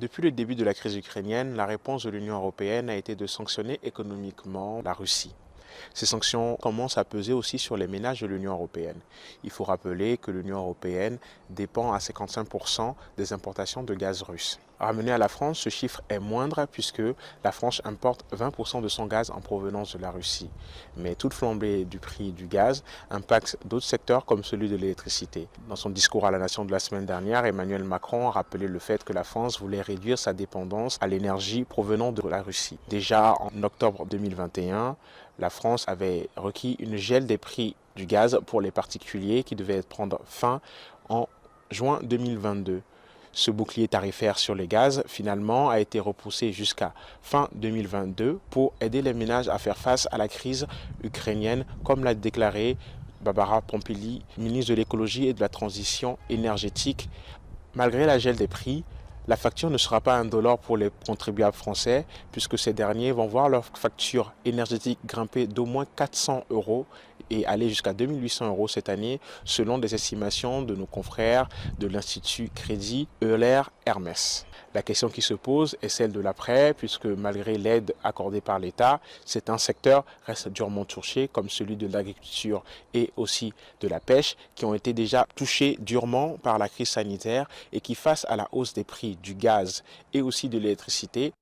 Depuis le début de la crise ukrainienne, la réponse de l'Union européenne a été de sanctionner économiquement la Russie. Ces sanctions commencent à peser aussi sur les ménages de l'Union européenne. Il faut rappeler que l'Union européenne dépend à 55% des importations de gaz russe. Ramené à la France, ce chiffre est moindre puisque la France importe 20% de son gaz en provenance de la Russie. Mais toute flambée du prix du gaz impacte d'autres secteurs comme celui de l'électricité. Dans son discours à la nation de la semaine dernière, Emmanuel Macron a rappelé le fait que la France voulait réduire sa dépendance à l'énergie provenant de la Russie. Déjà en octobre 2021, la France avait requis une gel des prix du gaz pour les particuliers qui devait prendre fin en juin 2022. Ce bouclier tarifaire sur les gaz, finalement, a été repoussé jusqu'à fin 2022 pour aider les ménages à faire face à la crise ukrainienne, comme l'a déclaré Barbara Pompili, ministre de l'écologie et de la transition énergétique. Malgré la gel des prix, la facture ne sera pas indolore pour les contribuables français puisque ces derniers vont voir leur facture énergétique grimper d'au moins 400 euros et aller jusqu'à 2800 euros cette année selon des estimations de nos confrères de l'Institut Crédit Euler Hermès. La question qui se pose est celle de l'après puisque malgré l'aide accordée par l'État, certains secteurs restent durement touchés comme celui de l'agriculture et aussi de la pêche qui ont été déjà touchés durement par la crise sanitaire et qui face à la hausse des prix du gaz et aussi de l'électricité